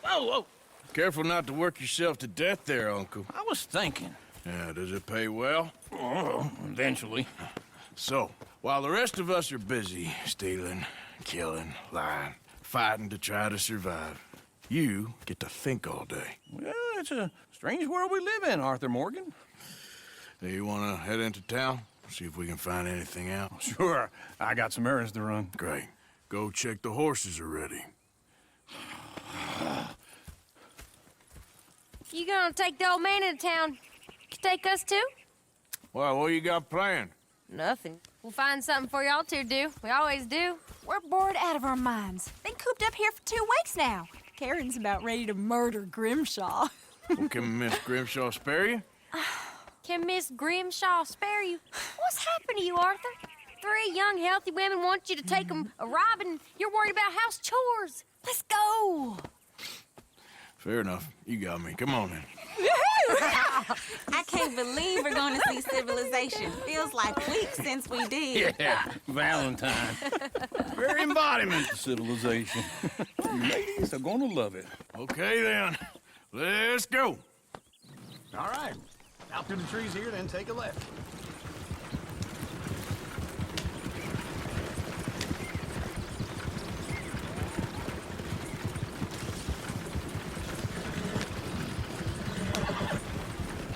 Oh, Careful not to work yourself to death there, Uncle. I was thinking. Yeah, does it pay well? Oh, eventually. So, while the rest of us are busy stealing, killing, lying, fighting to try to survive, you get to think all day. Well, it's a strange world we live in, Arthur Morgan. Hey, you want to head into town? See if we can find anything out? Sure, I got some errands to run. Great. Go check the horses are ready. You gonna take the old man into town? You take us too? Well, what you got planned? Nothing. We'll find something for y'all to do. We always do. We're bored out of our minds. Been cooped up here for 2 weeks now. Karen's about ready to murder Grimshaw. Well, can Miss Grimshaw spare you? Can Miss Grimshaw spare you? What's happened to you, Arthur? 3 young, healthy women want you to take them a robbing. You're worried about house chores. Let's go. Fair enough. You got me. Come on then. I can't believe we're going to see civilization. Feels like weeks since we did. Yeah, Valentine. Very embodiment of civilization. You ladies are gonna love it. Okay then. Let's go. All right. Out through the trees here, then take a left.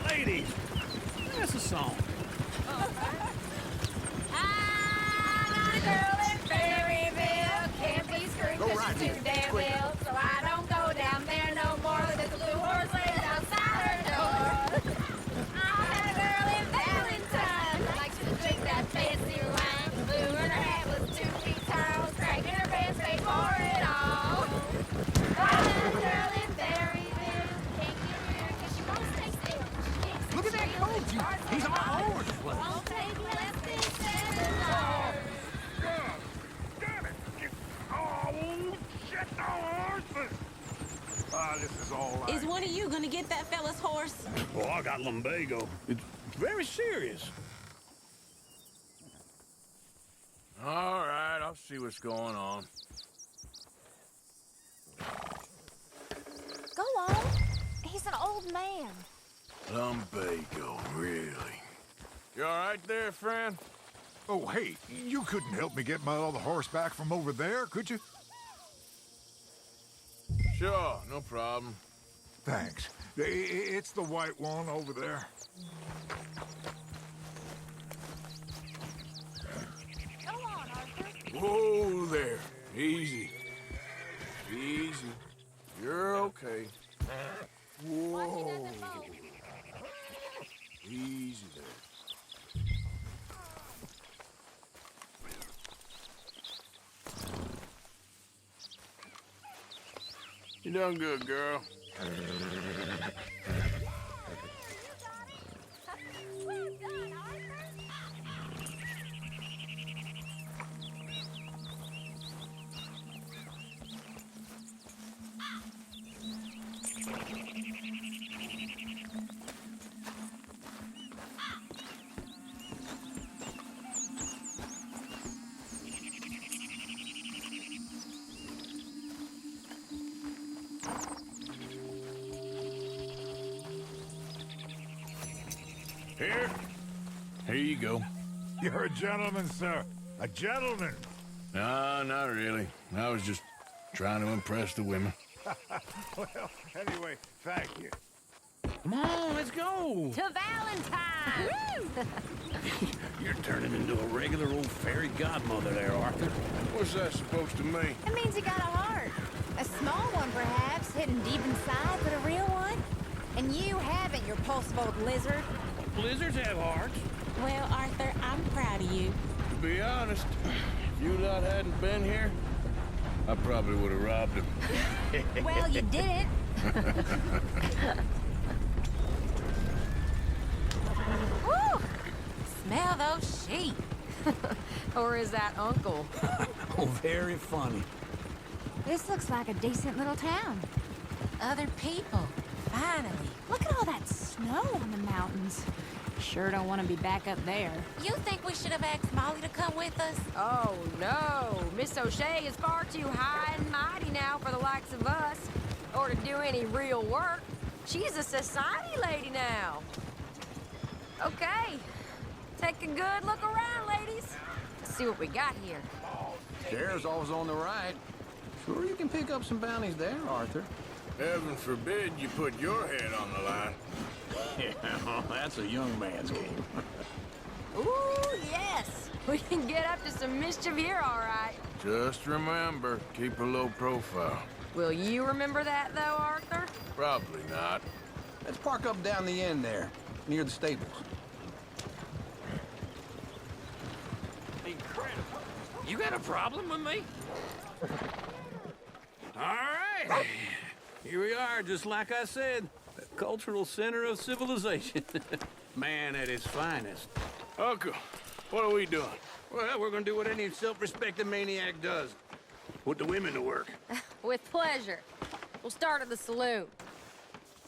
Ladies, that's a song. I got a girl in Berryville. Can't be screwed Go 'cause right she's here. too damn ill. So I don't go down there no more. There's a blue horse lays outside her door. I had a girl in Valentine. Likes to drink that fancy wine. The blue in her hat was 2 feet tall. Cracking her pants, paid for it all. I had a girl in Berryville. Can't get here 'cause she won't stay still. She can't Look at that coach. He's on a horse. Won't take less than 7 hours. Damn it! Oh, shit, the horses! Ah, this is all right. Is one of you going to get that fella's horse? Well, I got lumbago. It's very serious. All right, I'll see what's going on. Go on. He's an old man. Lumbago, really? You all right there, friend? Oh, hey, you couldn't help me get my other horse back from over there, could you? Sure, no problem. Thanks. It's the white one over there. Go on, Arthur. Whoa there. Easy. Easy. You're okay. Whoa. Easy there. You done good, girl. Well done, Arthur. Here you go. You're a gentleman, sir. A gentleman. No, not really. I was just trying to impress the women. Well, anyway, thank you. Come on, let's go. To Valentine! You're turning into a regular old fairy godmother there, Arthur. What's that supposed to mean? It means you got a heart. A small one, perhaps, hidden deep inside, but a real one. And you haven't, you repulsive old lizard. Blizzards have hearts. Well, Arthur, I'm proud of you. To be honest, if you lot hadn't been here, I probably would have robbed him. Well, you did it. Woo! Smell those sheep. Or is that Uncle? Oh, very funny. This looks like a decent little town. Other people, finally. Look at all that snow on the mountains. Sure don't want to be back up there. You think we should have asked Molly to come with us? Oh, no. Miss O'Shea is far too high and mighty now for the likes of us. or to do any real work. She's a society lady now. Okay, take a good look around, ladies. Let's see what we got here. Chair's always on the right. Sure you can pick up some bounties there, Arthur. Heaven forbid you put your head on the line. Yeah, that's a young man's game. Ooh, yes. We can get up to some mischief here, all right. Just remember, keep a low profile. Will you remember that, though, Arthur? Probably not. Let's park up down the end there, near the stables. Incredible. You got a problem with me? All right. Here we are, just like I said. The cultural center of civilization. Man at its finest. Uncle, what are we doing? Well, we're gonna do what any self-respecting maniac does. Put the women to work. With pleasure. We'll start at the saloon.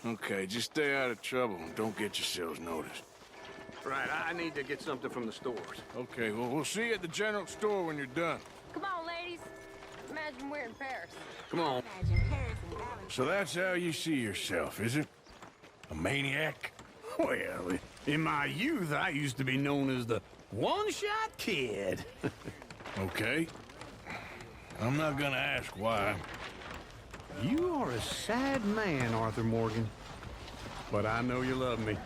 Okay, just stay out of trouble and don't get yourselves noticed. Right, I need to get something from the stores. Okay, well, we'll see you at the general store when you're done. Come on, ladies. Imagine we're in Paris. Come on. Imagine Paris and Valentine. So that's how you see yourself, is it? A maniac? Well, in my youth, I used to be known as the one-shot kid. Okay. I'm not gonna ask why. You are a sad man, Arthur Morgan. But I know you love me.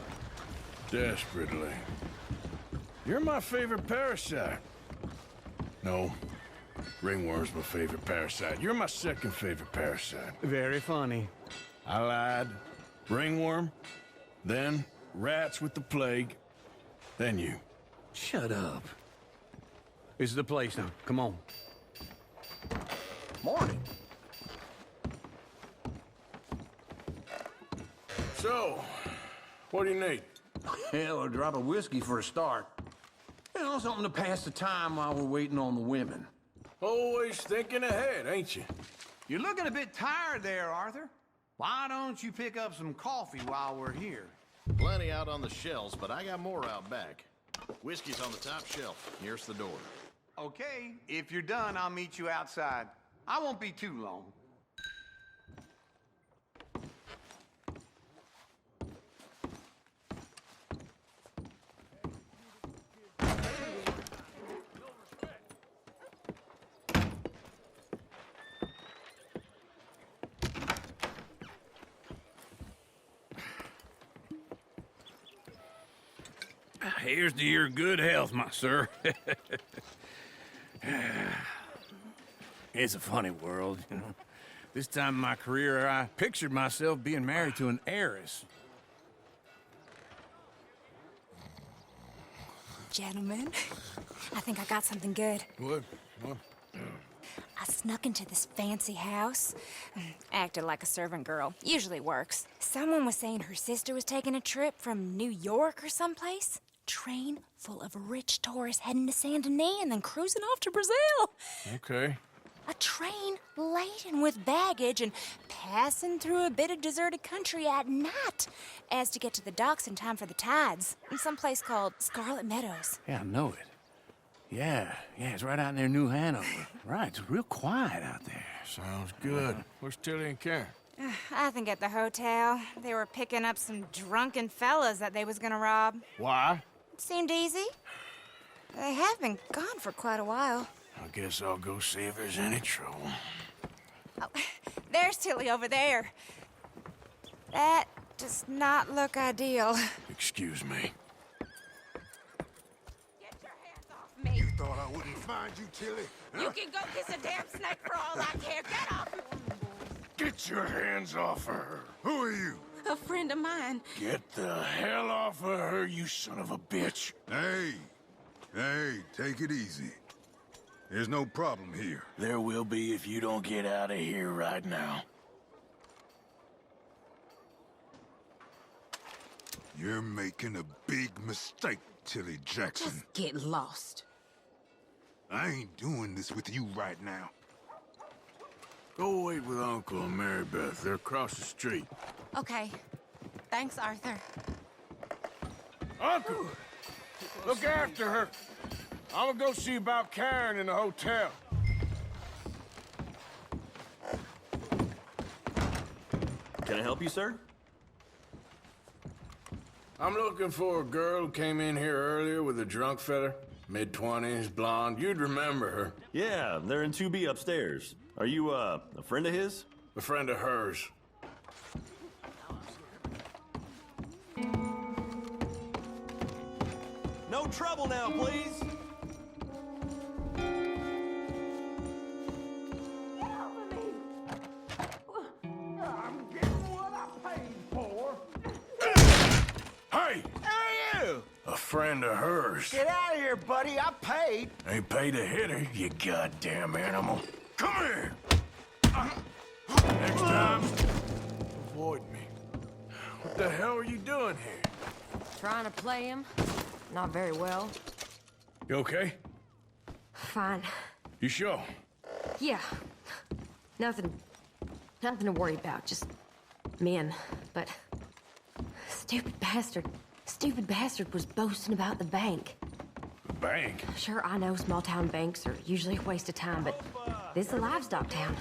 Desperately. You're my favorite parasite. No. Ringworm's my favorite parasite. You're my second favorite parasite. Very funny. I lied. Ringworm, then rats with the plague, then you. Shut up. This is the place now. Come on. Morning. So, what do you need? Hell, a drop of whiskey for a start. You know, something to pass the time while we're waiting on the women. Always thinking ahead, ain't you? You're looking a bit tired there, Arthur. Why don't you pick up some coffee while we're here? Plenty out on the shelves, but I got more out back. Whiskey's on the top shelf, nearest the door. Okay, if you're done, I'll meet you outside. I won't be too long. Here's to your good health, my sir. It's a funny world, you know. This time in my career, I pictured myself being married to an heiress. Gentlemen, I think I got something good. What? I snuck into this fancy house. Acted like a servant girl. Usually works. Someone was saying her sister was taking a trip from New York or someplace. Train full of rich tourists heading to Saint Denis and then cruising off to Brazil. Okay. A train laden with baggage and passing through a bit of deserted country at night as to get to the docks in time for the tides in some place called Scarlet Meadows. Yeah, I know it. Yeah, it's right out near New Hanover. Right, it's real quiet out there. Sounds good. Where's Tilly and Karen? I think at the hotel. They were picking up some drunken fellas that they was gonna rob. Why? It seemed easy. They have been gone for quite a while. I guess I'll go see if there's any trouble. Oh, there's Tilly over there. That does not look ideal. Excuse me. Get your hands off me. Thought I wouldn't find you, Tilly? You can go kiss a damn snake for all I care. Get off. Get your hands off her. Who are you? A friend of mine. Get the hell off of her, you son of a bitch. Hey, take it easy. There's no problem here. There will be if you don't get out of here right now. You're making a big mistake, Tilly Jackson. Just get lost. I ain't doing this with you right now. Go wait with Uncle and Mary Beth. They're across the street. Okay. Thanks, Arthur. Uncle! Look after her. I'm gonna go see about Karen in the hotel. Can I help you, sir? I'm looking for a girl who came in here earlier with a drunk fella. Mid-20s, blonde. You'd remember her. Yeah, they're in 2B upstairs. Are you, a friend of his? A friend of hers. No trouble now, please. I'm getting what I paid for. Hey! Who are you? A friend of hers. Get out of here, buddy. I paid. Ain't paid to hit her, you goddamn animal. Come here! Next time, avoid me. What the hell are you doing here? Trying to play him. Not very well. You okay? Fine. You sure? Yeah. Nothing to worry about. Just men. But stupid bastard was boasting about the bank. The bank? Sure, I know small town banks are usually a waste of time, but this is a livestock town.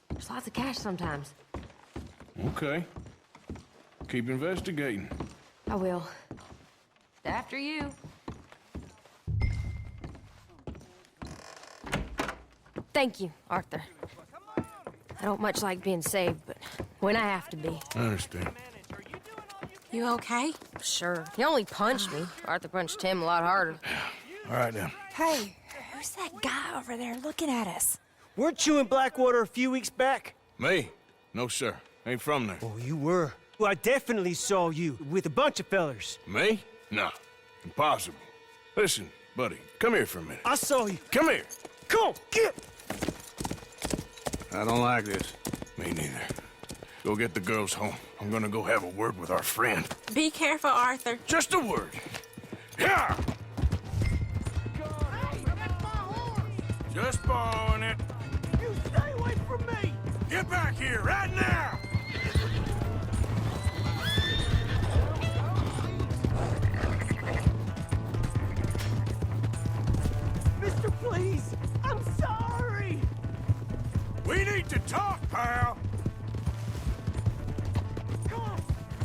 There's lots of cash sometimes. Okay. Keep investigating. I will. After you. Thank you, Arthur. I don't much like being saved, but when I have to be. I understand. You okay? Sure. He only punched me. Arthur punched him a lot harder. All right, then. Hey, who's that guy over there looking at us? Weren't you in Blackwater a few weeks back? Me? No, sir. Ain't from there. Oh, you were. Well, I definitely saw you with a bunch of fellers. Me? No. Impossible. Listen, buddy, come here for a minute. I saw you. Come here. Come on, get! I don't like this. Me neither. Go get the girls home. I'm gonna go have a word with our friend. Be careful, Arthur. Just a word. Yeah! Just borrowing it. You stay away from me! Get back here right now! Mister, please! I'm sorry! We need to talk, pal! Come on!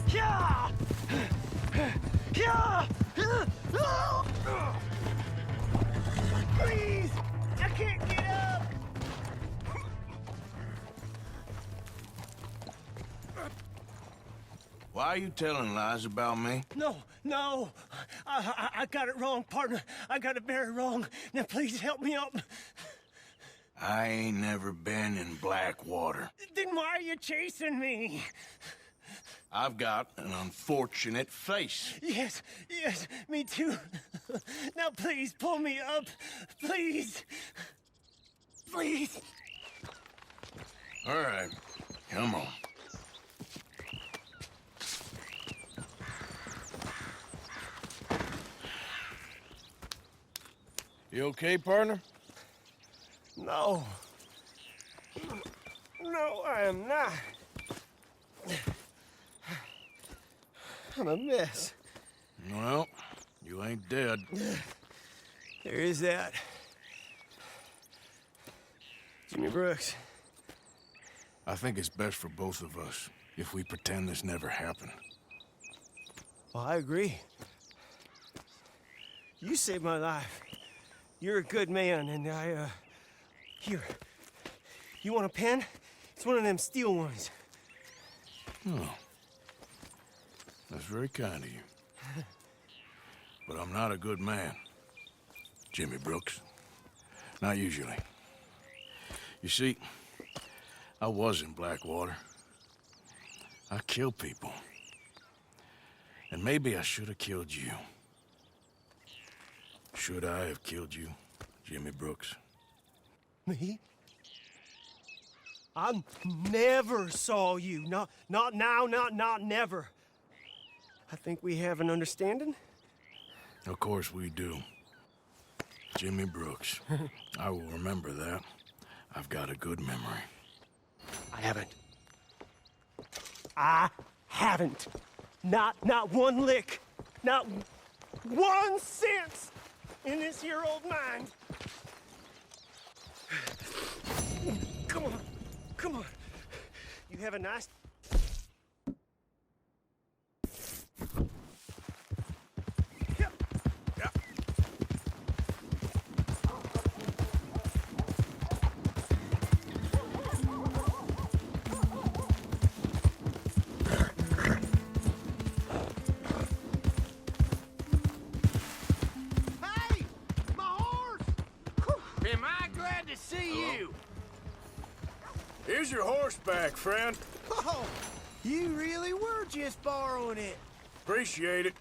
Yeah! Yeah! Please! I can't get up! Why are you telling lies about me? No! I got it wrong, partner. I got it very wrong. Now please help me up. I ain't never been in Blackwater. Then why are you chasing me? I've got an unfortunate face. Yes, me too. Now please pull me up. Please. Please. All right, come on. You okay, partner? No. No, I am not. I'm a mess. Well, you ain't dead. There is that. Jimmy Brooks. I think it's best for both of us if we pretend this never happened. Well, I agree. You saved my life. You're a good man, and here. You want a pen? It's one of them steel ones. Oh. That's very kind of you. But I'm not a good man, Jimmy Brooks. Not usually. You see, I was in Blackwater. I killed people. And maybe I should have killed you. Should I have killed you, Jimmy Brooks? Me? I never saw you. Not now, not never. I think we have an understanding. Of course we do. Jimmy Brooks. I will remember that. I've got a good memory. I haven't. Not one lick. Not 1 cent in this here old mind. Come on. You have a nice... Hey! My horse! Am I glad to see you? Here's your horse back, friend. Oh, you really were just borrowing it. Appreciate it.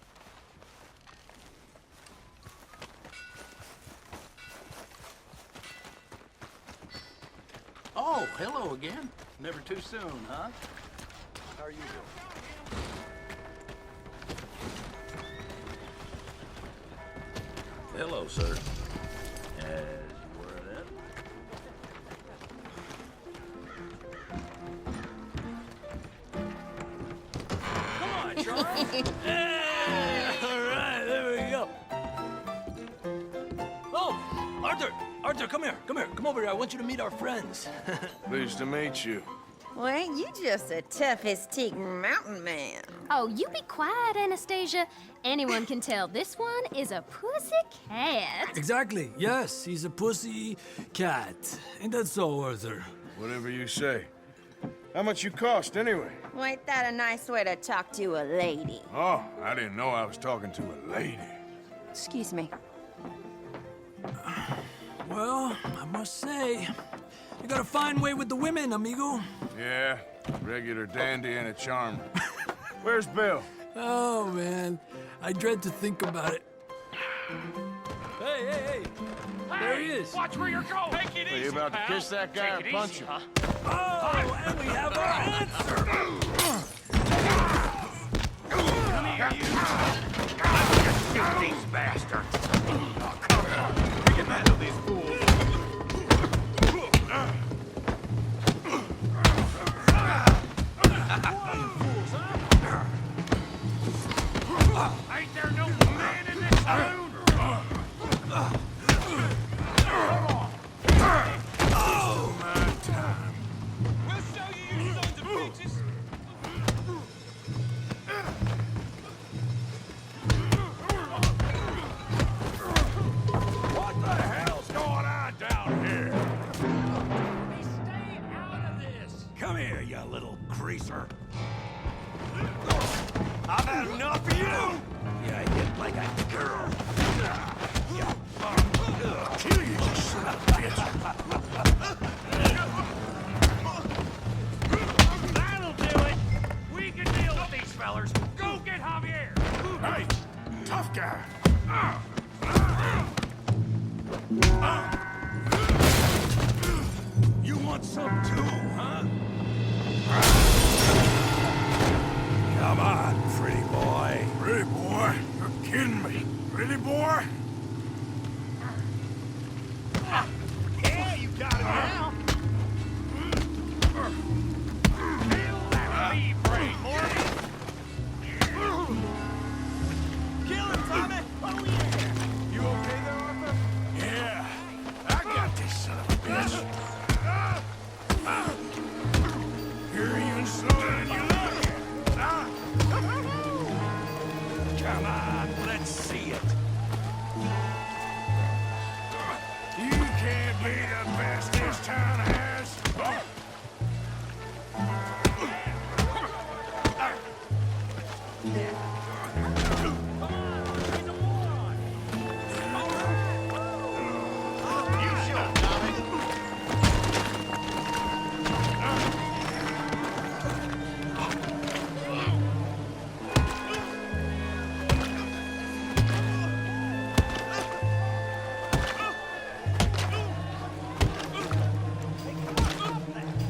Oh, hello again. Never too soon, huh? How are you doing? Hello, sir. As you were then. Come on, Charles. Hey! All right, there we go. Oh, Arthur! Arthur, come here. Come here. Come over here. I want you to meet our friends. Pleased to meet you. Well, ain't you just a tough-as-teak mountain man? Oh, you be quiet, Anastasia. Anyone can tell this one is a pussy cat. Exactly. Yes, he's a pussy cat. Ain't that so, Arthur? Whatever you say. How much you cost, anyway? Well, ain't that a nice way to talk to a lady? Oh, I didn't know I was talking to a lady. Excuse me. Well, I must say, you got a fine way with the women, amigo. Yeah, regular dandy and a charmer. Where's Bill? Oh, man. I dread to think about it. Hey, hey, hey. There he is. Watch where you're going. Take it Are easy, you about pal. to kiss that guy Take or it punch easy, him? huh? Oh, and we have our answer. Come here, you. Get these bastards. Oh, come on. We can handle these fools. Ain't there no man in this town? We'll show you, you sons of bitches. What the hell's going on down here? Stay out of this. Come here, you little greaser. I've had enough of you! You hit like a girl. Kill you, you son of a bitch! That'll do it! We can deal with these fellers. Go get Javier! Hey, tough guy! You want some too, huh? Come on, pretty boy. Pretty boy? You're kidding me. Pretty boy? Yeah, you got it now. Kill that bee brain, Morty. Kill him, Tommy. Oh, yeah. You okay there, Arthur? Yeah. I got this son of a bitch. You're even slower than you look. Come on, let's see it. You can't be the best this town has. You should, Tommy.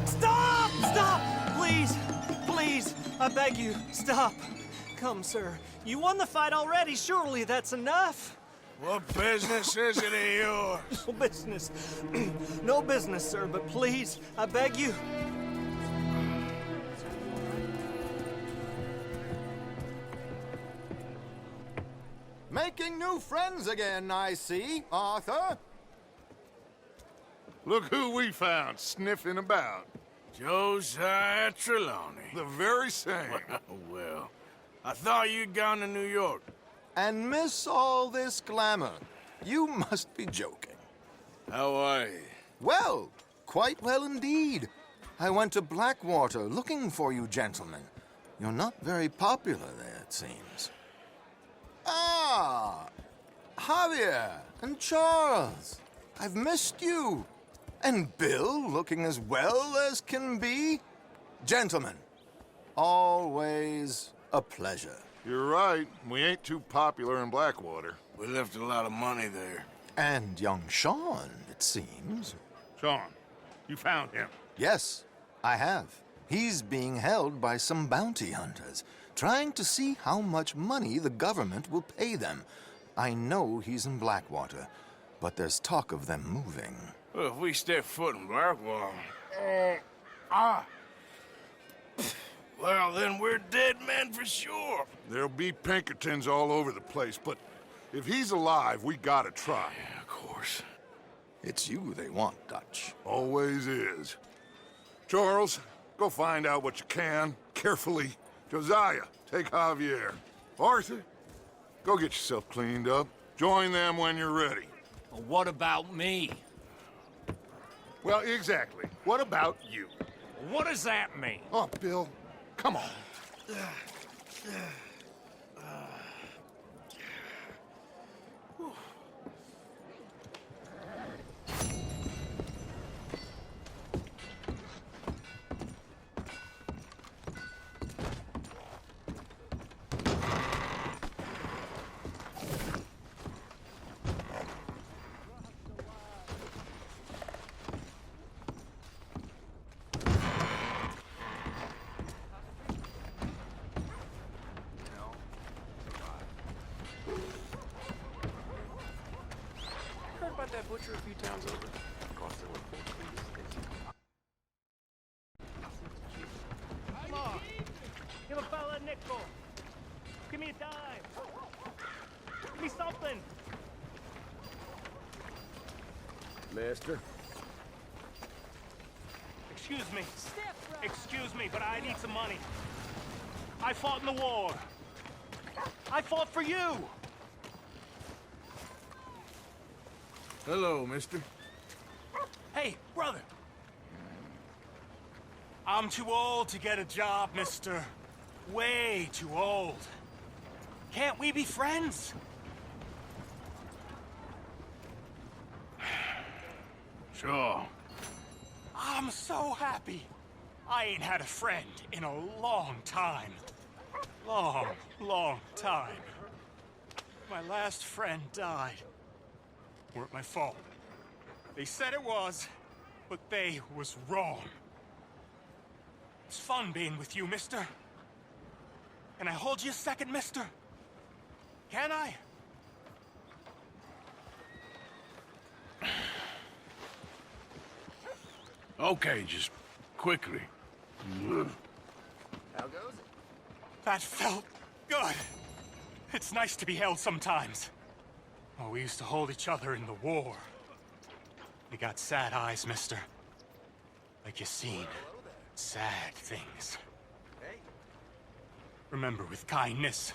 Stop! Stop! Please! Please! I beg you, stop. Come, sir. You won the fight already. Surely that's enough. What business is it of yours? No business. No business, sir, but please, I beg you. Making new friends again, I see, Arthur. Look who we found sniffing about. Josiah Trelawney. The very same. Well, I thought you'd gone to New York. And miss all this glamour. You must be joking. How are you? Well, quite well indeed. I went to Blackwater looking for you gentlemen. You're not very popular there, it seems. Ah, Javier and Charles. I've missed you. And Bill looking as well as can be. Gentlemen, always a pleasure. You're right. We ain't too popular in Blackwater. We left a lot of money there. And young Sean, it seems. Sean, you found him. Yes, I have. He's being held by some bounty hunters, trying to see how much money the government will pay them. I know he's in Blackwater, but there's talk of them moving. Well, if we step foot in Blackwater... Well, then we're dead men for sure. There'll be Pinkertons all over the place, but if he's alive, we gotta try. Yeah, of course. It's you they want, Dutch. Always is. Charles, go find out what you can, carefully. Josiah, take Javier. Arthur, go get yourself cleaned up. Join them when you're ready. Well, what about me? Well, exactly. What about you? What does that mean? Oh, Bill, come on. Heard about that butcher a few towns over. Cost her like 4 Come on. Give a fella a nickel. Give me a dime. Give me something. Mister? Excuse me. Excuse me, but I need some money. I fought in the war. I fought for you. Hello, mister. Hey, brother. I'm too old to get a job, mister. Way too old. Can't we be friends? Sure. I'm so happy. I ain't had a friend in a long time. Long time. My last friend died. Weren't my fault. They said it was, but they was wrong. It's fun being with you, mister. Can I hold you a second, mister? Can I? Okay, just quickly. How goes it? That felt good. It's nice to be held sometimes. Oh, we used to hold each other in the war. You got sad eyes, mister. Like you seen sad things. Remember with kindness.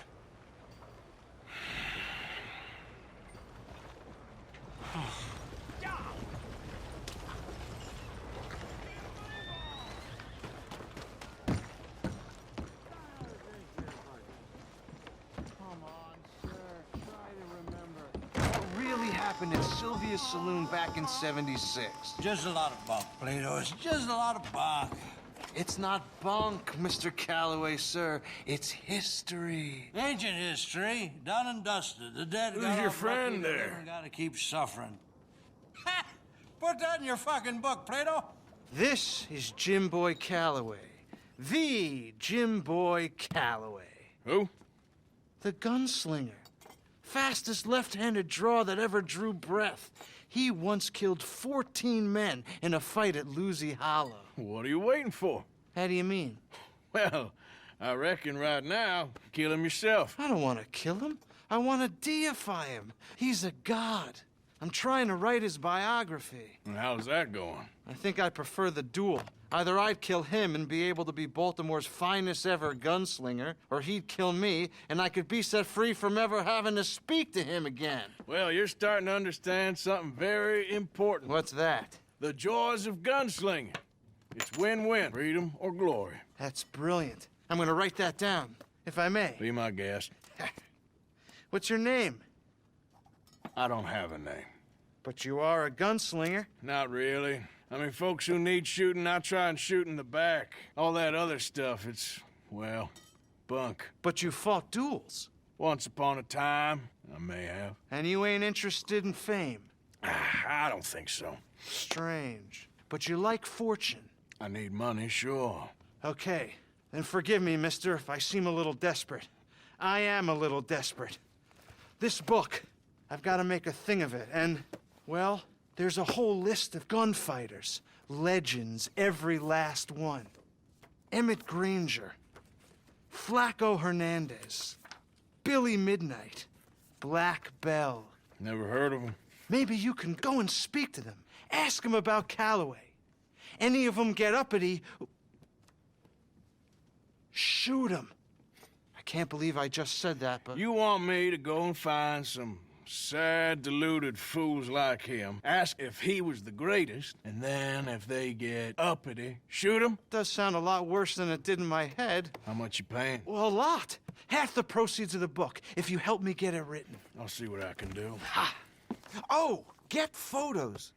Happened at Sylvia's Saloon back in '76. Just a lot of bunk, Plato. It's just a lot of bunk. It's not bunk, Mr. Calloway, sir. It's history. Ancient history, done and dusted. The dead Who's got your off friend lucky, the there? living gotta keep suffering. Ha! Put that in your fucking book, Plato. This is Jim Boy Calloway. The Jim Boy Calloway. Who? The gunslinger. Fastest left-handed draw that ever drew breath. He once killed 14 men in a fight at Lucy Hollow. What are you waiting for? How do you mean? Well, I reckon right now, kill him yourself. I don't want to kill him. I want to deify him. He's a god. I'm trying to write his biography. And how's that going? I think I prefer the duel. Either I'd kill him and be able to be Baltimore's finest ever gunslinger, or he'd kill me and I could be set free from ever having to speak to him again. Well, you're starting to understand something very important. What's that? The joys of gunslinging. It's win-win, freedom or glory. That's brilliant. I'm gonna write that down, if I may. Be my guest. What's your name? I don't have a name. But you are a gunslinger. Not really. I mean, folks who need shooting, I try and shoot in the back. All that other stuff, it's, well, bunk. But you fought duels. Once upon a time, I may have. And you ain't interested in fame. I don't think so. Strange. But you like fortune. I need money, sure. Okay. Then forgive me, mister, if I seem a little desperate. I am a little desperate. This book, I've got to make a thing of it, and, well, there's a whole list of gunfighters. Legends, every last one. Emmett Granger, Flaco Hernandez, Billy Midnight, Black Bell. Never heard of them. Maybe you can go and speak to them. Ask them about Calloway. Any of them get uppity, shoot them. I can't believe I just said that, but... You want me to go and find some sad, deluded fools like him, ask if he was the greatest, and then if they get uppity, shoot him? Does sound a lot worse than it did in my head. How much you paying? Well, a lot. Half the proceeds of the book, if you help me get it written. I'll see what I can do. Ha! Oh, get photos.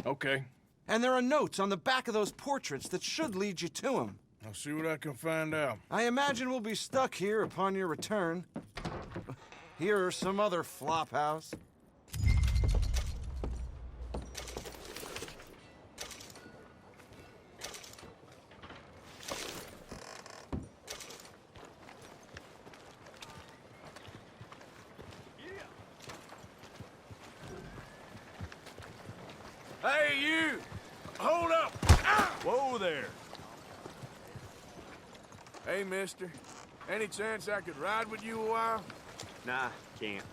Okay. And there are notes on the back of those portraits that should lead you to him. I'll see what I can find out. I imagine we'll be stuck here upon your return. Here or some other flophouse. Hey, you! Hold up! Whoa there. Hey, mister. Any chance I could ride with you a while? Nah, can't.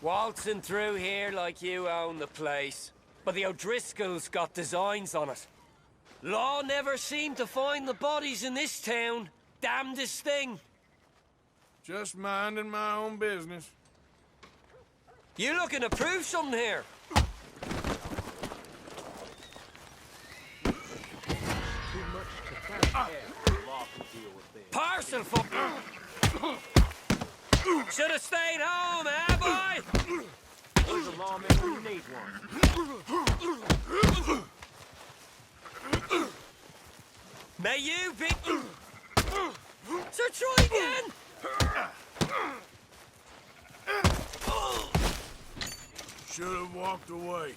Waltzing through here like you own the place. But the O'Driscolls got designs on it. Law never seemed to find the bodies in this town. Damnedest thing. Just minding my own business. You looking to prove something here? Parcel fuck. Should have stayed home, eh, boy? There's a lawman when you need one. May you be... So try again! Should have walked away.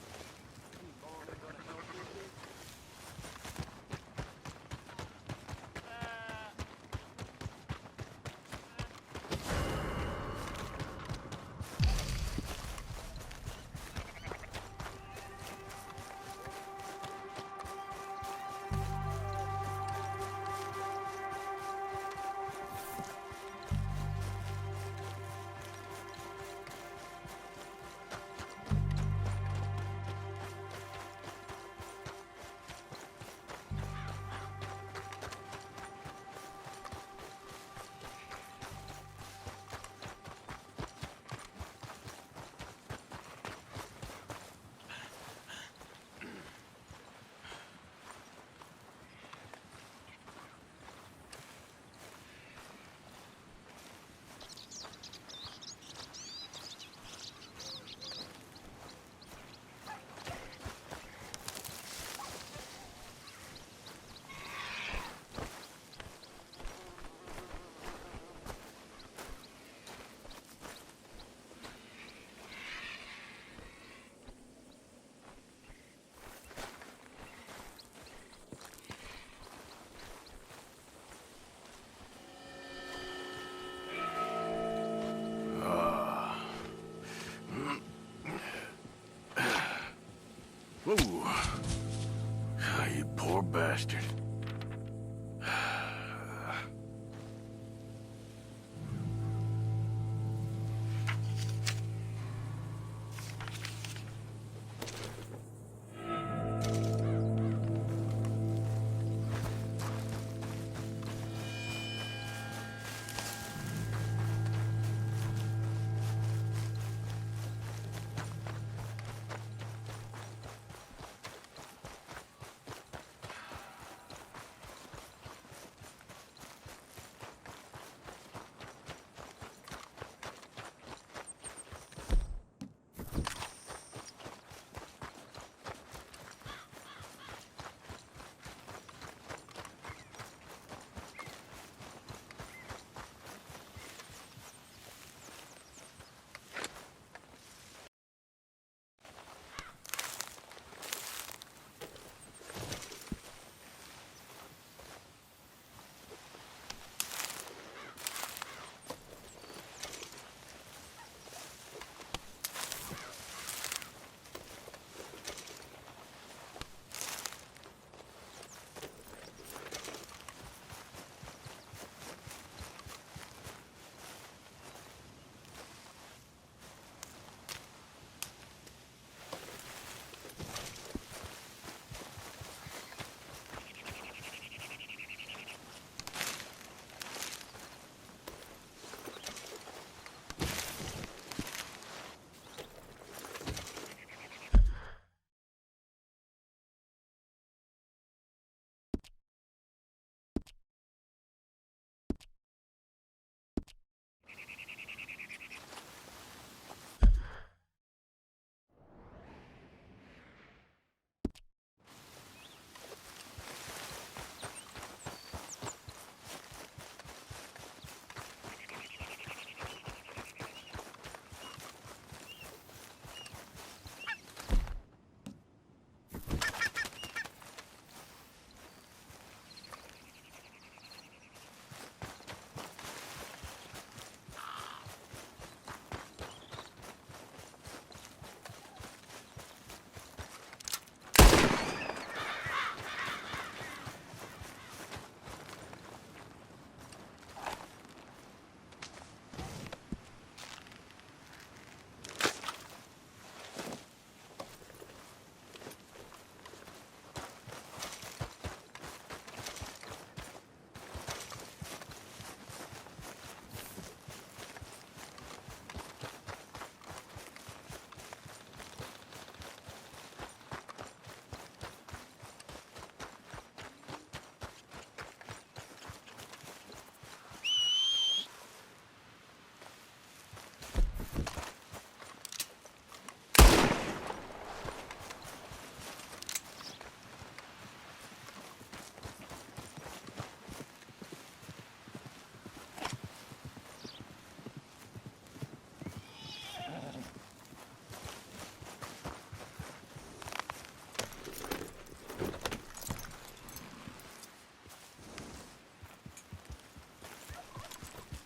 Ooh. Ah, you poor bastard.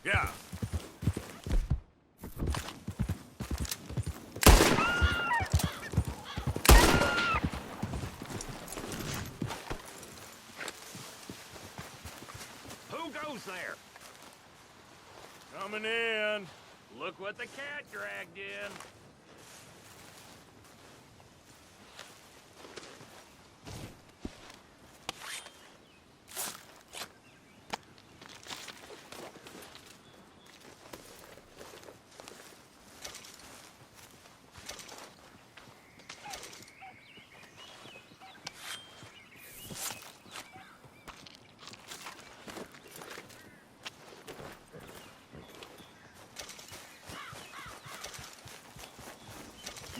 Yeah. Who goes there? Coming in. Look what the cat dragged in.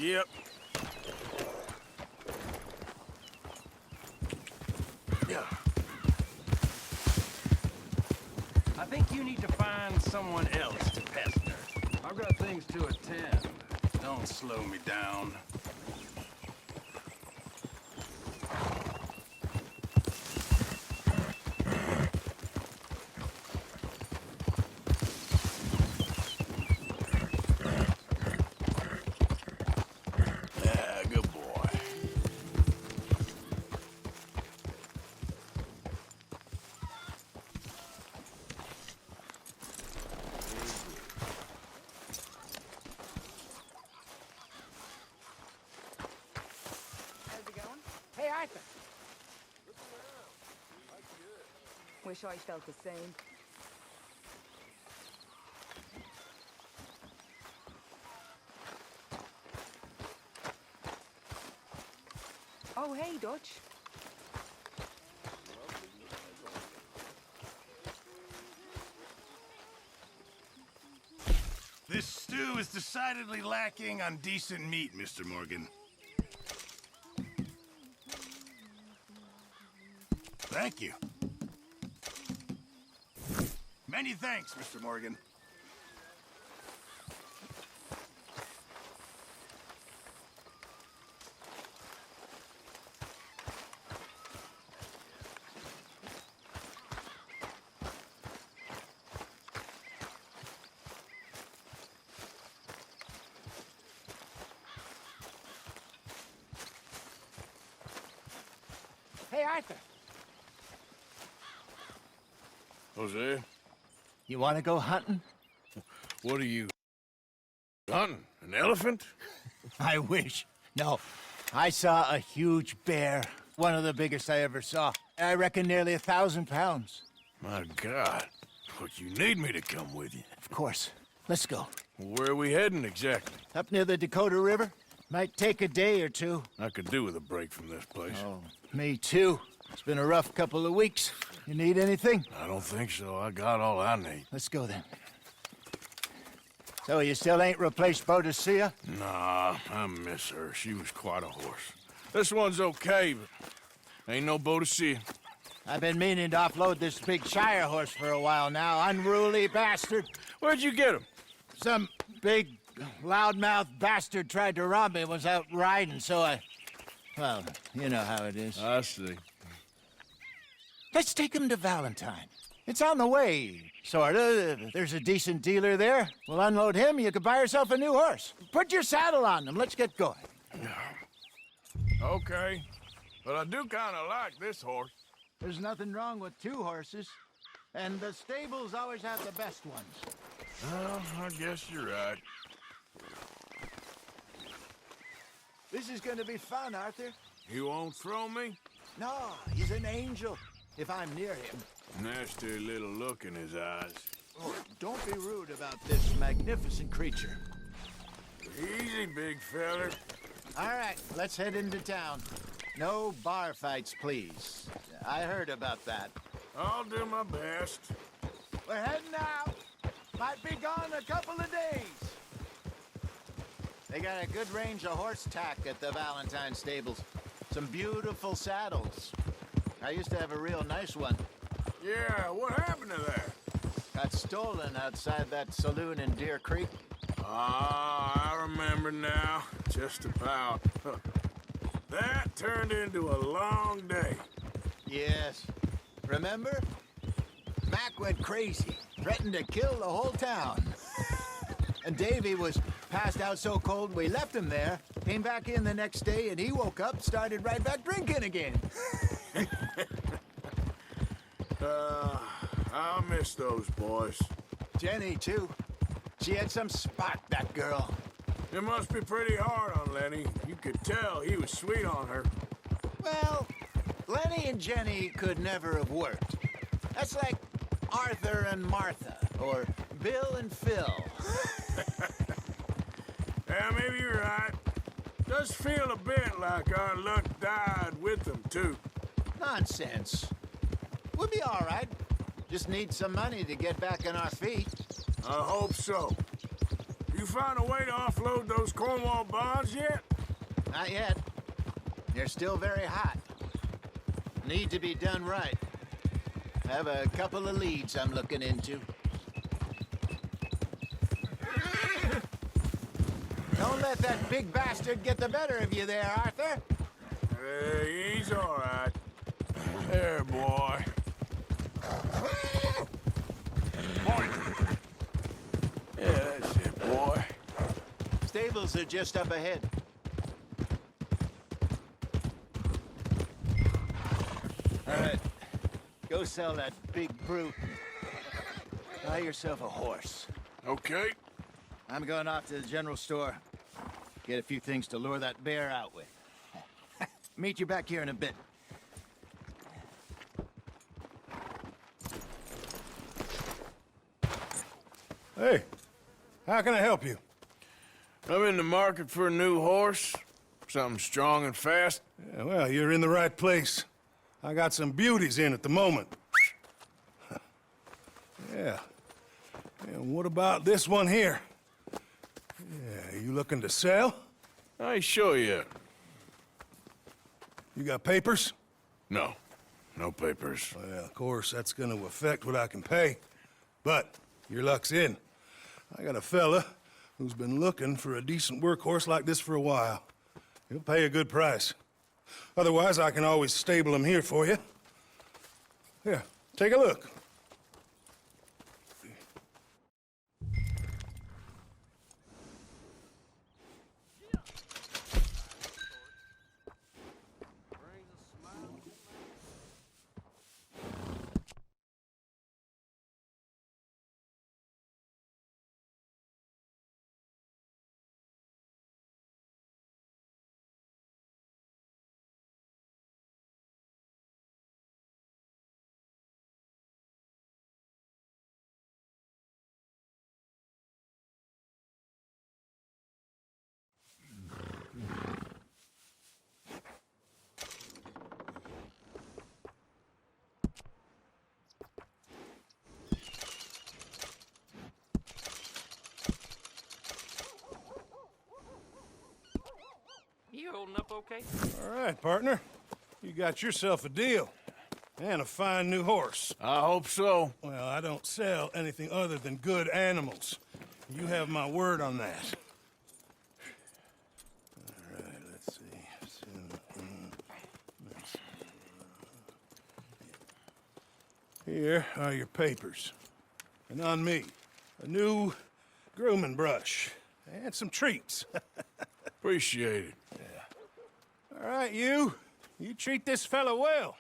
Yep. Yeah. I think you need to find someone else to pester. I've got things to attend. Don't slow me down. Yeah, good boy. Arthur. Wish I felt the same. Oh, hey, Dutch. This stew is decidedly lacking on decent meat, Mr. Morgan. Thank you. Many thanks, Mr. Morgan. Hey, Arthur. Jose? You want to go hunting? What are you... hunting? An elephant? I wish. No. I saw a huge bear. One of the biggest I ever saw. I reckon nearly 1,000 pounds. My God. Look, you need me to come with you. Of course. Let's go. Where are we heading exactly? Up near the Dakota River. Might take a day or two. I could do with a break from this place. Oh, me too. It's been a rough couple of weeks. You need anything? I don't think so. I got all I need. Let's go then. So you still ain't replaced Boadicea? Nah, I miss her. She was quite a horse. This one's okay, but ain't no Boadicea. I've been meaning to offload this big Shire horse for a while now. Unruly bastard. Where'd you get him? Some big, loudmouth bastard tried to rob me, was out riding, so well, you know how it is. I see. Let's take him to Valentine. It's on the way, sorta. There's a decent dealer there. We'll unload him, you could buy yourself a new horse. Put your saddle on him, let's get going. Okay, but I do kind of like this horse. There's nothing wrong with two horses, and the stables always have the best ones. Well, I guess you're right. This is gonna be fun, Arthur. You won't throw me? No, he's an angel, if I'm near him. Nasty little look in his eyes. Oh, don't be rude about this magnificent creature. Easy, big feller. All right, let's head into town. No bar fights, please. I heard about that. I'll do my best. We're heading out. Might be gone a couple of days. They got a good range of horse tack at the Valentine stables. Some beautiful saddles. I used to have a real nice one. Yeah, what happened to that? Got stolen outside that saloon in Deer Creek. Ah, I remember now. Just about. That turned into a long day. Yes. Remember? Mac went crazy, threatened to kill the whole town. And Davy was passed out so cold we left him there, came back in the next day, and he woke up, started right back drinking again. I'll miss those boys. Jenny, too. She had some spot, that girl. It must be pretty hard on Lenny. You could tell he was sweet on her. Well, Lenny and Jenny could never have worked. That's like Arthur and Martha, or Bill and Phil. Yeah, maybe you're right. Does feel a bit like our luck died with them, too. Nonsense. We'll be all right. Just need some money to get back on our feet. I hope so. You found a way to offload those Cornwall bonds yet? Not yet. They're still very hot. Need to be done right. I have a couple of leads I'm looking into. Don't let that big bastard get the better of you there, Arthur. Hey, he's all right. There, boy. Yeah, that's it, boy. Stables are just up ahead. All right. Go sell that big brute. Buy yourself a horse. Okay. I'm going off to the general store. Get a few things to lure that bear out with. meet you back here in a bit. Hey, how can I help you? I'm in the market for a new horse. Something strong and fast. Yeah, well, you're in the right place. I got some beauties in at the moment. Yeah. And what about this one here? Yeah, you looking to sell? I sure you. You got papers? No. No papers. Well, of course, that's gonna affect what I can pay. But your luck's in. I got a fella who's been looking for a decent workhorse like this for a while. He'll pay a good price. Otherwise, I can always stable him here for you. Here, take a look. You holding up okay? All right, partner. You got yourself a deal. And a fine new horse. I hope so. Well, I don't sell anything other than good animals. You have my word on that. All right, let's see. Here are your papers. And on me, a new grooming brush. And some treats. Appreciate it. Yeah. All right, you. You treat this fella well.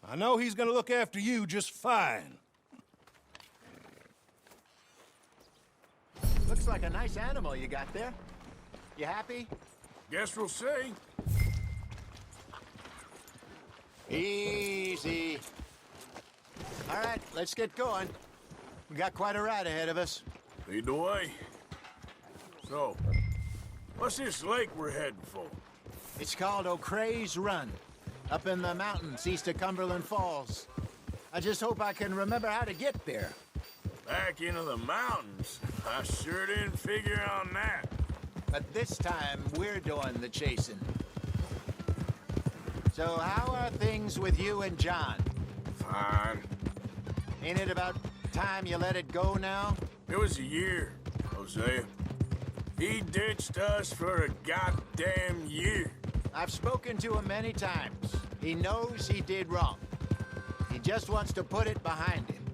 I know he's gonna look after you just fine. Looks like a nice animal you got there. You happy? Guess we'll see. Easy. All right, let's get going. We got quite a ride ahead of us. Lead the way. So, what's this lake we're heading for? It's called O'Creagh's Run, up in the mountains east of Cumberland Falls. I just hope I can remember how to get there. Back into the mountains? I sure didn't figure on that. But this time, we're doing the chasing. So how are things with you and John? Fine. Ain't it about time you let it go now? It was a year, Hosea. He ditched us for a goddamn year. I've spoken to him many times. He knows he did wrong. He just wants to put it behind him.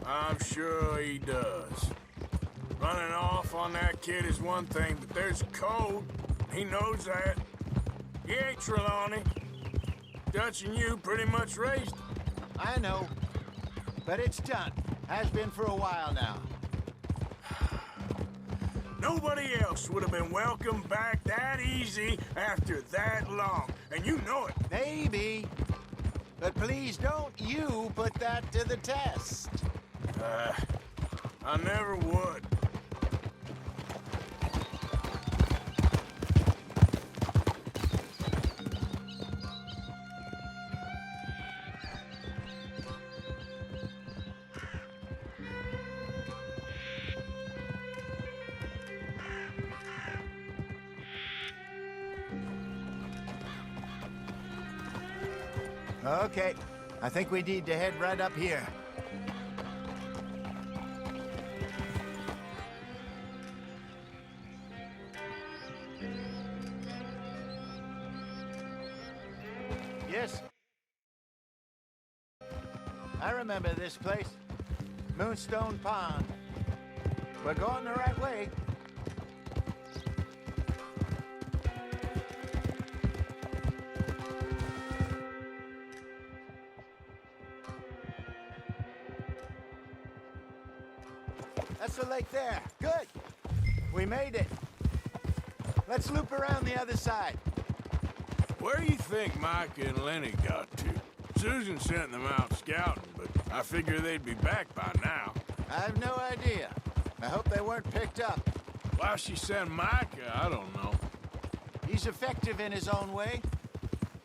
I'm sure he does. Running off on that kid is one thing, but there's code. He knows that. He ain't Trelawney. Dutch and you pretty much raised him. I know. But it's done. Has been for a while now. Nobody else would have been welcomed back that easy after that long. And you know it. Maybe. But please don't you put that to the test. I never would. Okay. I think we need to head right up here. Yes. I remember this place. Moonstone Pond. We're going the right way. That's the lake there. Good. We made it. Let's loop around the other side. Where do you think Micah and Lenny got to? Susan sent them out scouting, but I figure they'd be back by now. I have no idea. I hope they weren't picked up. Why she sent Micah, I don't know. He's effective in his own way.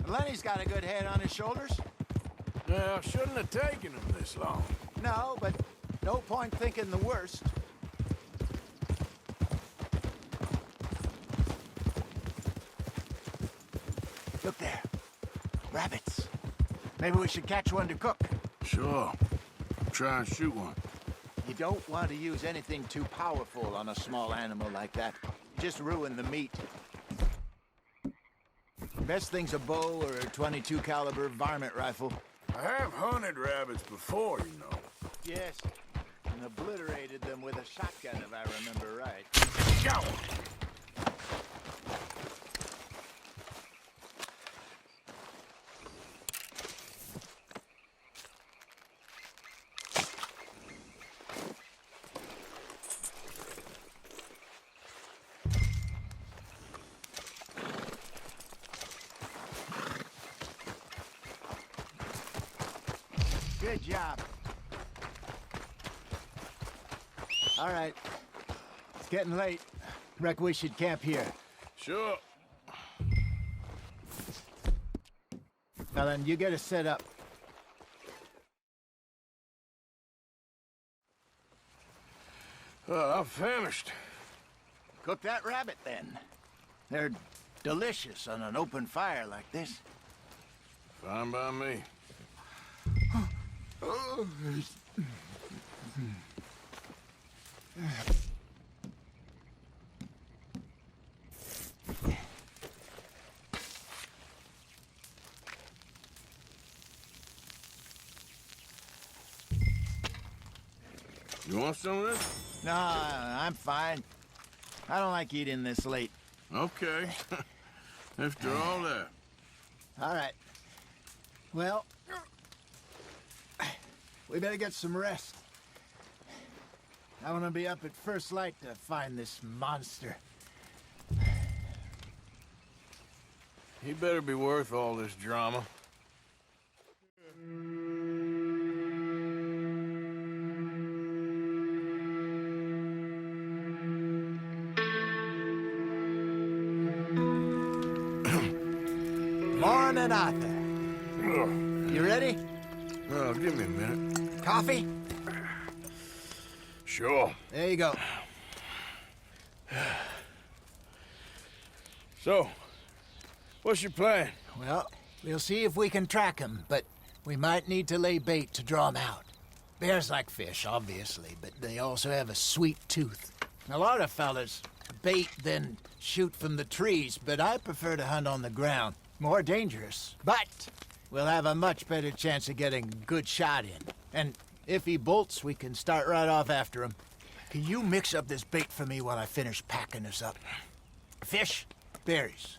Lenny's got a good head on his shoulders. Well, shouldn't have taken him this long. No, but no point thinking the worst. Look there. Rabbits. Maybe we should catch one to cook. Sure. Try and shoot one. You don't want to use anything too powerful on a small animal like that. Just ruin the meat. Best thing's a bow or a .22 caliber varmint rifle. I have hunted rabbits before, you know. Yes, and obliterated them with a shotgun, if I remember right. Go! Good job. All right. It's getting late. Reckon we should camp here. Sure. Now then, you get us set up. I'm famished. Cook that rabbit, then. They're delicious on an open fire like this. Fine by me. You want some of this? No, I'm fine. I don't like eating this late. Okay. After all that. All right. Well, we better get some rest. I want to be up at first light to find this monster. He better be worth all this drama. Morning, Arthur. You ready? Oh, give me a minute. Coffee? Sure. There you go. So, what's your plan? Well, we'll see if we can track him, but we might need to lay bait to draw him out. Bears like fish, obviously, but they also have a sweet tooth. A lot of fellas bait, then shoot from the trees, but I prefer to hunt on the ground. More dangerous, but we'll have a much better chance of getting a good shot in. And if he bolts, we can start right off after him. Can you mix up this bait for me while I finish packing this up? Fish, berries.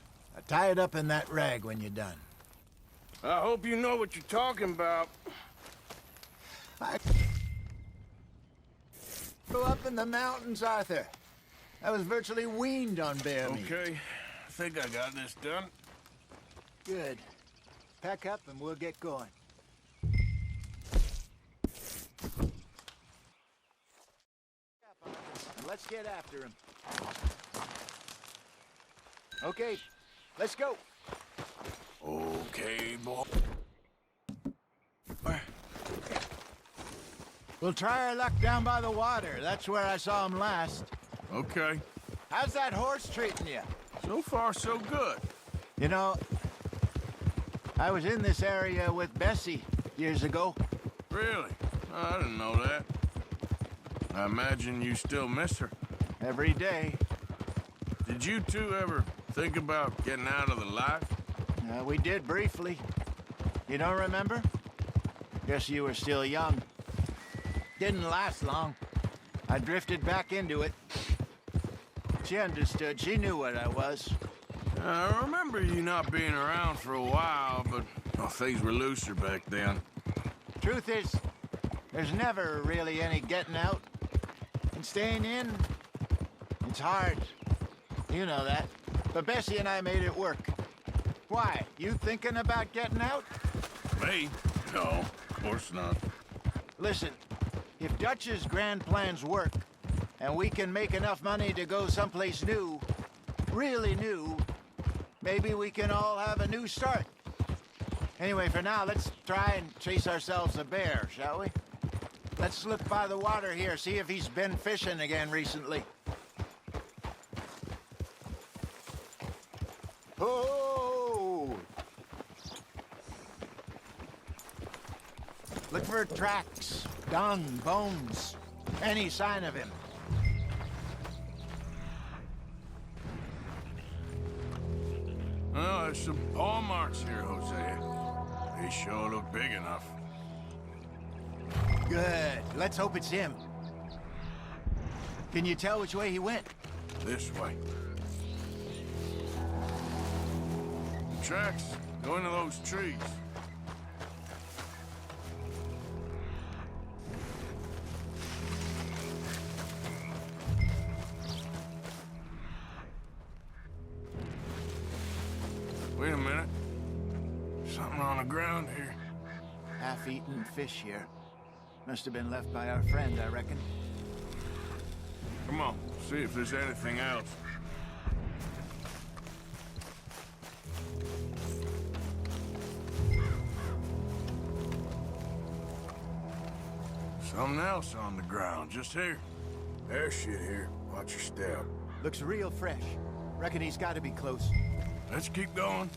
Tie it up in that rag when you're done. I hope you know what you're talking about. I grew up in the mountains, Arthur. I was virtually weaned on bear meat. Okay, I think I got this done. Good. Pack up and we'll get going. Let's get after him. Okay, let's go. Okay, boy. We'll try our luck down by the water. That's where I saw him last. Okay. How's that horse treating you? So far, so good. You know, I was in this area with Bessie years ago. Really? I didn't know that. I imagine you still miss her. Every day. Did you two ever think about getting out of the life? We did briefly. You don't remember? Guess you were still young. Didn't last long. I drifted back into it. She understood. She knew what I was. I remember you not being around for a while, but things were looser back then. Truth is, there's never really any getting out. And staying in, it's hard. You know that. But Bessie and I made it work. Why? You thinking about getting out? Me? No, of course not. Listen, if Dutch's grand plans work, and we can make enough money to go someplace new, really new, maybe we can all have a new start. Anyway, for now, let's try and chase ourselves a bear, shall we? Let's look by the water here, see if he's been fishing again recently. Oh! Look for tracks, dung, bones, any sign of him. Well, there's some paw marks here, Hosea. They sure look big enough. Good. Let's hope it's him. Can you tell which way he went? This way. The tracks go into those trees. Wait a minute. Something on the ground here. Half-eaten fish here. Must have been left by our friend, I reckon. Come on, see if there's anything else. Something else on the ground, just here. There's shit here. Watch your step. Looks real fresh. Reckon he's got to be close. Let's keep going.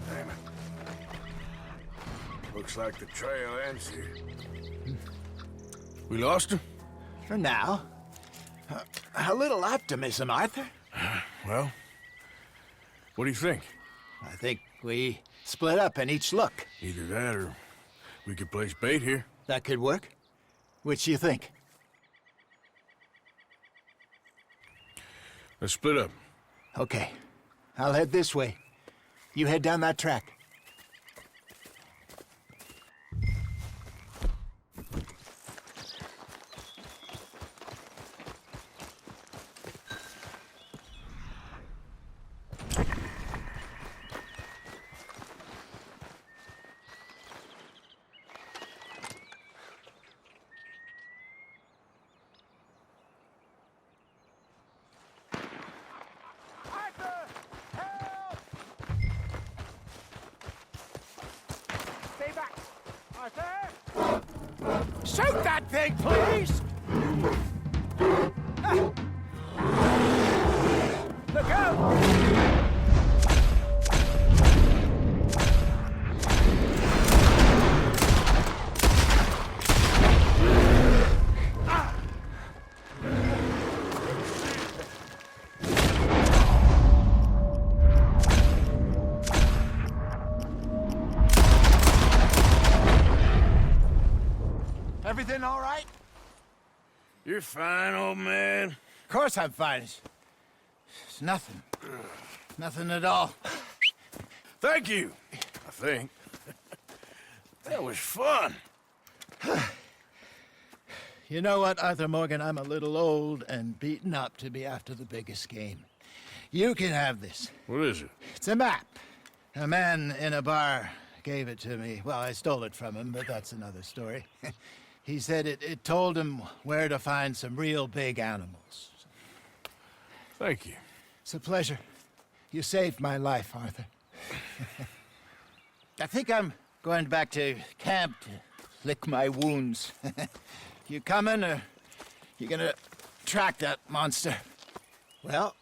Damn it. Looks like the trail ends here. We lost him? For now. A little optimism, Arthur. Well, what do you think? I think we split up and each look. Either that or we could place bait here. That could work. Which do you think? Let's split up. Okay. I'll head this way. You head down that track. Shoot that thing, please! Look out! Everything all right? You're fine, old man. Of course I'm fine. It's nothing. Nothing at all. Thank you, I think. That was fun. You know what, Arthur Morgan? I'm a little old and beaten up to be after the biggest game. You can have this. What is it? It's a map. A man in a bar gave it to me. Well, I stole it from him, but that's another story. He said it told him where to find some real big animals. Thank you. It's a pleasure. You saved my life, Arthur. I think I'm going back to camp to lick my wounds. You coming, or you gonna track that monster? Well,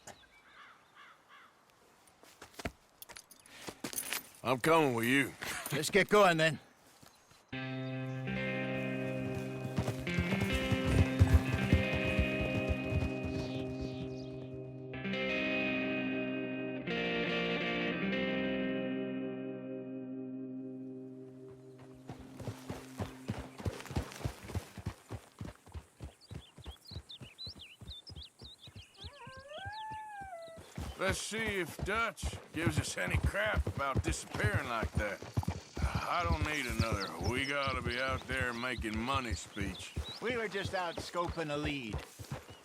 I'm coming with you. Let's get going, then. Let's see if Dutch gives us any crap about disappearing like that. I don't need another "we gotta be out there making money" speech. We were just out scoping a lead.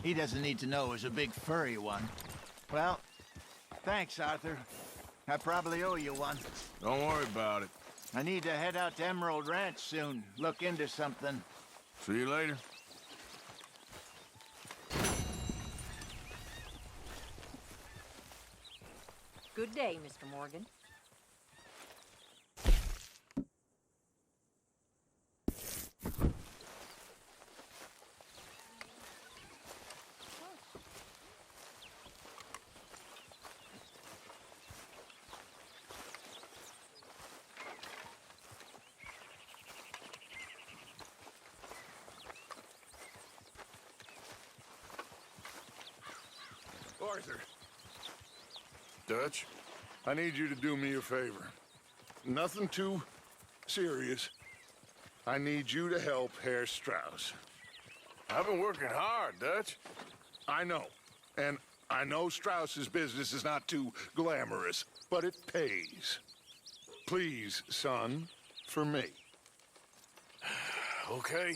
He doesn't need to know it was a big furry one. Well, thanks, Arthur. I probably owe you one. Don't worry about it. I need to head out to Emerald Ranch soon. Look into something. See you later. Good day, Mr. Morgan. Arthur. Dutch, I need you to do me a favor. Nothing too serious. I need you to help Herr Strauss. I've been working hard, Dutch. I know. And I know Strauss's business is not too glamorous, but it pays. Please, son, for me. Okay.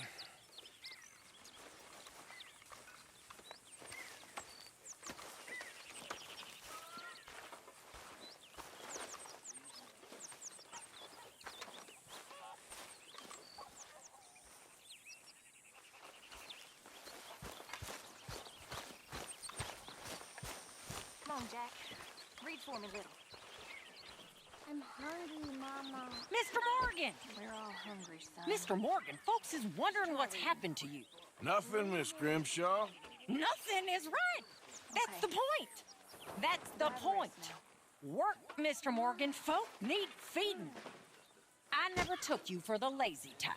Come on, Jack. Read for me, little. I'm hungry, Mama. Mr. Morgan! We're all hungry, son. Mr. Morgan, folks is wondering what's happened to you. Nothing, Miss Grimshaw. Nothing is right. That's the point. That's the point. Work, Mr. Morgan. Folk need feeding. I never took you for the lazy type.